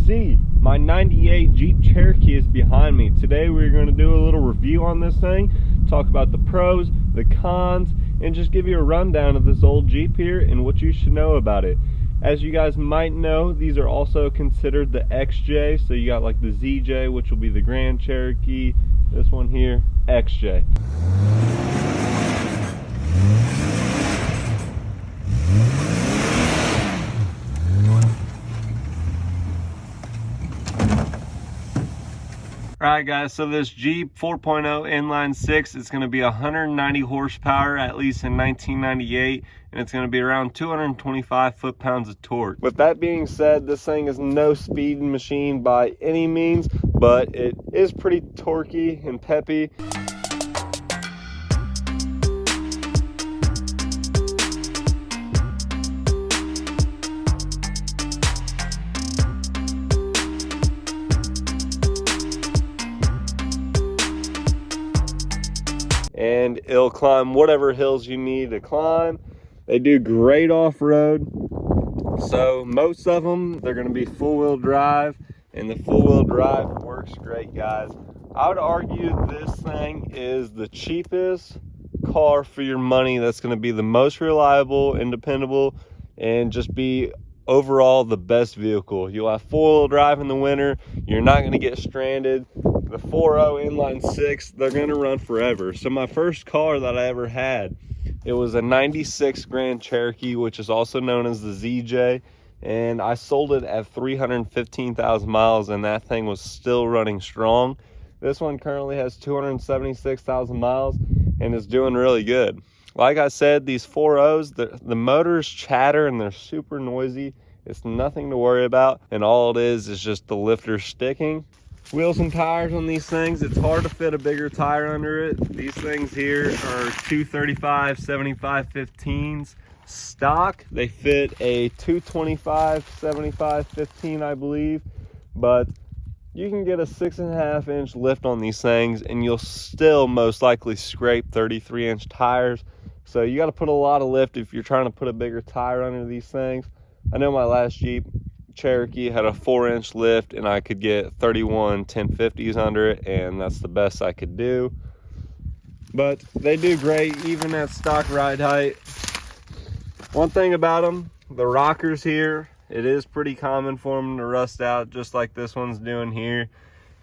see, my 98 Jeep Cherokee is behind me. Today we're going to do a little review on this thing, talk about the pros, the cons, and just give you a rundown of this old Jeep here and what you should know about it. As you guys might know, these are also considered the XJ. So you got like the ZJ, which will be the Grand Cherokee. This one here, XJ. Alright guys, so this Jeep 4.0 inline 6, it's going to be 190 horsepower, at least in 1998, and it's going to be around 225 foot-pounds of torque. With that being said, this thing is no speed machine by any means, but it is pretty torquey and peppy. And it'll climb whatever hills you need to climb. They do great off-road. So most of them, they're gonna be full-wheel drive, and the full-wheel drive works great, guys. I would argue this thing is the cheapest car for your money that's gonna be the most reliable and dependable, and just be overall the best vehicle. You'll have four-wheel drive in the winter. You're not gonna get stranded. The 4.0 inline 6, they're gonna run forever. So my first car that I ever had, it was a 96 Grand Cherokee, which is also known as the ZJ, and I sold it at 315,000 miles, and that thing was still running strong. This one currently has 276,000 miles and is doing really good. Like I said, these 4.0s, the motors chatter and they're super noisy. It's nothing to worry about, and all it is just the lifter sticking. Wheels and tires on these things, it's hard to fit a bigger tire under it. These things here are 235/75/15s stock. They fit a 225/75/15, I believe, but you can get a 6.5-inch lift on these things and you'll still most likely scrape 33-inch tires. So you got to put a lot of lift if you're trying to put a bigger tire under these things. I know my last Jeep Cherokee had a 4-inch lift and I could get 31 1050s under it, and that's the best I could do. But they do great even at stock ride height. One thing about them, the rockers here, it is pretty common for them to rust out, just like this one's doing here.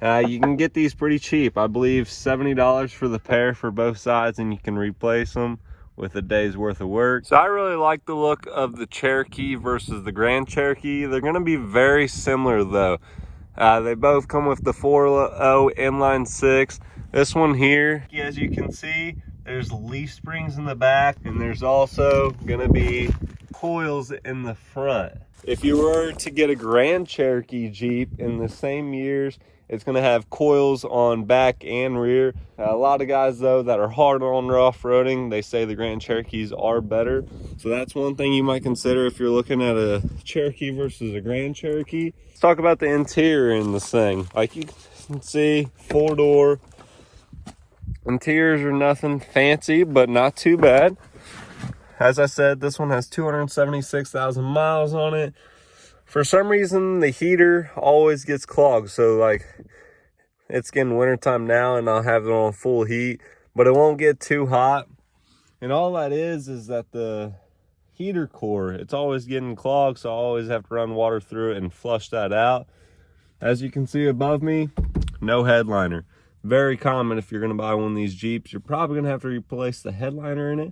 You can get these pretty cheap. I believe $70 for the pair for both sides, and you can replace them with a day's worth of work. So I really like the look of the Cherokee versus the Grand Cherokee. They're gonna be very similar though. They both come with the 4.0 inline 6. This one here, as you can see, there's leaf springs in the back, and there's also gonna be coils in the front. If you were to get a Grand Cherokee Jeep in the same years, it's going to have coils on back and rear. A lot of guys, though, that are hard on off-roading, they say the Grand Cherokees are better. So that's one thing you might consider if you're looking at a Cherokee versus a Grand Cherokee. Let's talk about the interior in this thing. Like you can see, 4-door. Interiors are nothing fancy, but not too bad. As I said, this one has 276,000 miles on it. For some reason, the heater always gets clogged. So like, it's getting wintertime now and I'll have it on full heat, but it won't get too hot. And all that is that the heater core, it's always getting clogged. So I always have to run water through it and flush that out. As you can see above me, no headliner. Very common if you're gonna buy one of these Jeeps. You're probably gonna have to replace the headliner in it.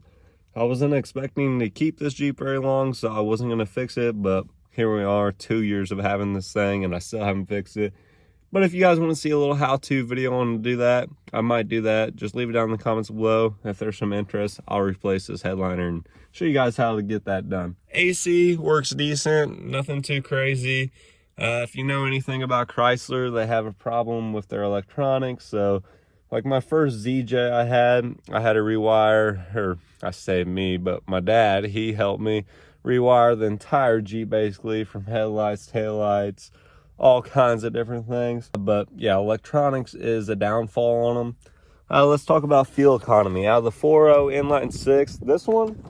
I wasn't expecting to keep this Jeep very long, so I wasn't gonna fix it, but here we are, 2 years of having this thing and I still haven't fixed it. But if you guys want to see a little how-to video on to do that, I might do that. Just leave it down in the comments below. If there's some interest, I'll replace this headliner and show you guys how to get that done. AC works decent, nothing too crazy. If you know anything about Chrysler, they have a problem with their electronics. So like my first ZJ I had to rewire, or I say me, but my dad, he helped me rewire the entire Jeep basically, from headlights, taillights, all kinds of different things. But yeah, electronics is a downfall on them. Let's talk about fuel economy. Out of the 4.0 inline 6, this one,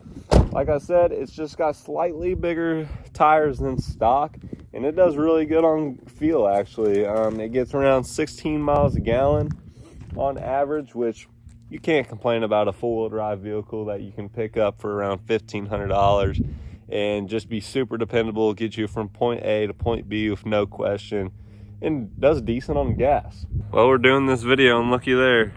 like I said, it's just got slightly bigger tires than stock, and it does really good on fuel actually. It gets around 16 miles a gallon on average, which you can't complain about a four-wheel drive vehicle that you can pick up for around $1,500 and just be super dependable, get you from point A to point B with no question, and does decent on gas. Well, we're doing this video and looky there,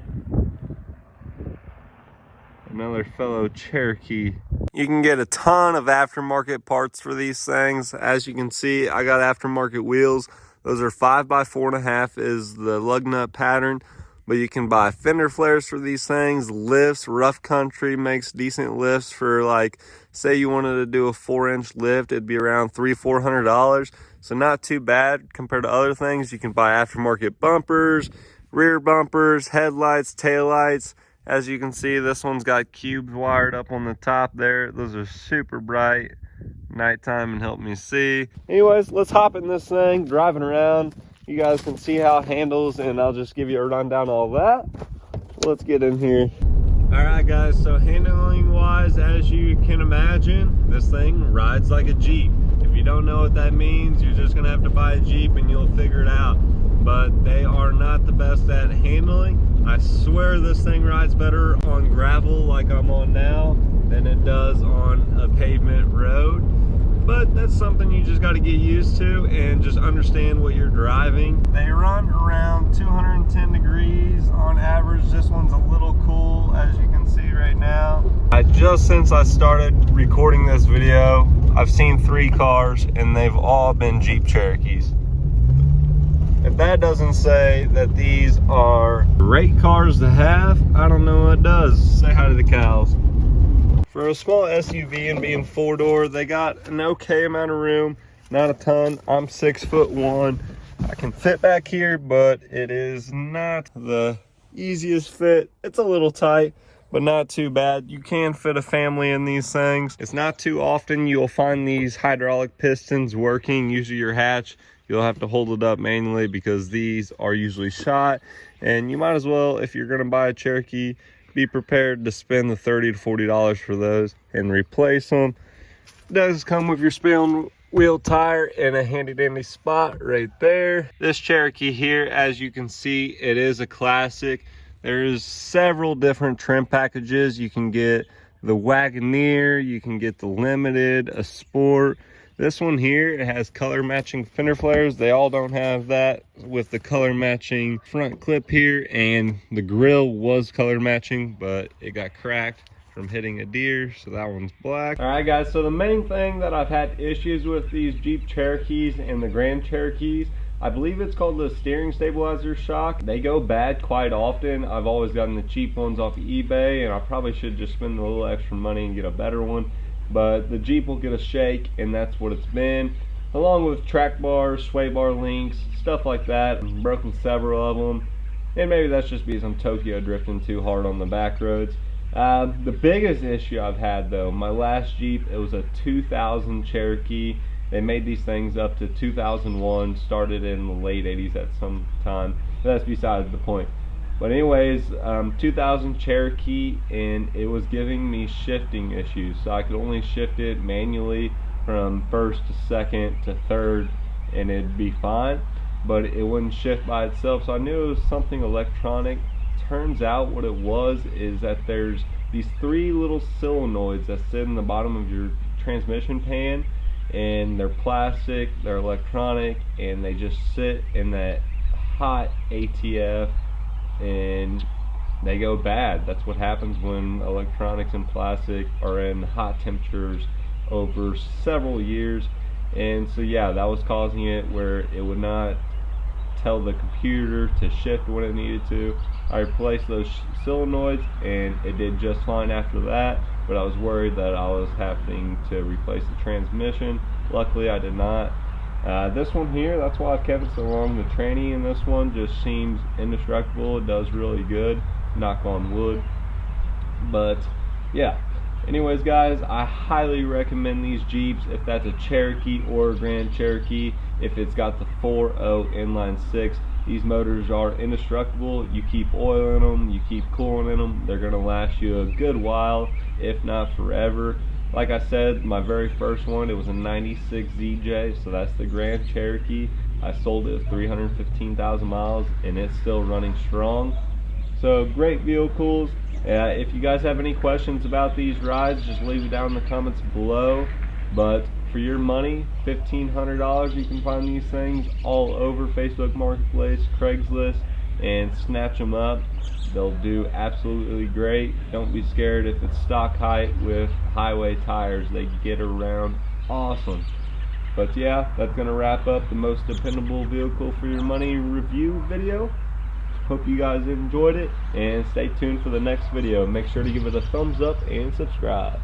another fellow Cherokee. You can get a ton of aftermarket parts for these things. As you can see, I got aftermarket wheels. Those are 5x4.5 is the lug nut pattern. But you can buy fender flares for these things, lifts. Rough Country makes decent lifts for, like, say you wanted to do a 4-inch lift, it'd be around $300-400. So not too bad compared to other things. You can buy aftermarket bumpers, rear bumpers, headlights, taillights. As you can see, this one's got cubes wired up on the top there. Those are super bright nighttime and help me see. Anyways, let's hop in this thing, driving around. You guys can see how it handles, and I'll just give you a rundown of all that. Let's get in here. All right, guys, so handling wise, as you can imagine, this thing rides like a Jeep. If you don't know what that means, you're just gonna have to buy a Jeep and you'll figure it out. But they are not the best at handling. I swear this thing rides better on gravel like I'm on now than it does on a pavement road. But that's something you just got to get used to and just understand what you're driving. They run around 210 degrees on average. This one's a little cool, as you can see right now. Since I started recording this video, I've seen 3 cars and they've all been Jeep Cherokees. If that doesn't say that these are great cars to have, I don't know what does. Say hi to the cows. For a small SUV and being 4-door, they got an okay amount of room, not a ton. I'm 6'1". I can fit back here, but it is not the easiest fit. It's a little tight, but not too bad. You can fit a family in these things. It's not too often you'll find these hydraulic pistons working. Usually your hatch, you'll have to hold it up manually because these are usually shot. And you might as well, if you're gonna buy a Cherokee, be prepared to spend the $30 to $40 for those and replace them. It does come with your spin wheel tire and a handy dandy spot right there. This Cherokee here, as you can see, it is a classic. There's several different trim packages. You can get the Wagoneer, you can get the Limited, a Sport. This one here, it has color matching fender flares. They all don't have that with the color matching front clip here, and the grill was color matching, but it got cracked from hitting a deer, so that one's black. All right, guys, so the main thing that I've had issues with these Jeep Cherokees and the Grand Cherokees, I believe it's called the steering stabilizer shock. They go bad quite often. I've always gotten the cheap ones off of eBay, and I probably should just spend a little extra money and get a better one. But the Jeep will get a shake, and that's what it's been, along with track bars, sway bar links, stuff like that. I've broken several of them, and maybe that's just because I'm Tokyo drifting too hard on the back roads. The biggest issue I've had, though, my last Jeep, it was a 2000 Cherokee. They made these things up to 2001, started in the late 80s at some time. That's besides the point. But anyways, 2000 Cherokee, and it was giving me shifting issues. So I could only shift it manually from first to second to third, and it'd be fine. But it wouldn't shift by itself. So I knew it was something electronic. Turns out what it was is that there's these 3 little solenoids that sit in the bottom of your transmission pan, and they're plastic, they're electronic, and they just sit in that hot ATF, and they go bad. That's what happens when electronics and plastic are in hot temperatures over several years. And so yeah, that was causing it where it would not tell the computer to shift when it needed to. I replaced those solenoids and it did just fine after that, but I was worried that I was having to replace the transmission. Luckily I did not. This one here, that's why I've kept it so long. The tranny in this one just seems indestructible. It does really good, knock on wood. But yeah, anyways guys, I highly recommend these Jeeps if that's a Cherokee or a Grand Cherokee. If it's got the 4.0 inline 6, these motors are indestructible. You keep oil in them, you keep coolant in them, they're gonna last you a good while, if not forever. Like I said, my very first one, it was a 96 ZJ, so that's the Grand Cherokee. I sold it at 315,000 miles and it's still running strong. So great vehicles. If you guys have any questions about these rides, just leave it down in the comments below. But for your money, $1,500, you can find these things all over Facebook Marketplace, Craigslist, and snatch them up. They'll do absolutely great. Don't be scared if it's stock height with highway tires. They get around awesome. But yeah, that's going to wrap up the most dependable vehicle for your money review video. Hope you guys enjoyed it, and stay tuned for the next video. Make sure to give it a thumbs up and subscribe.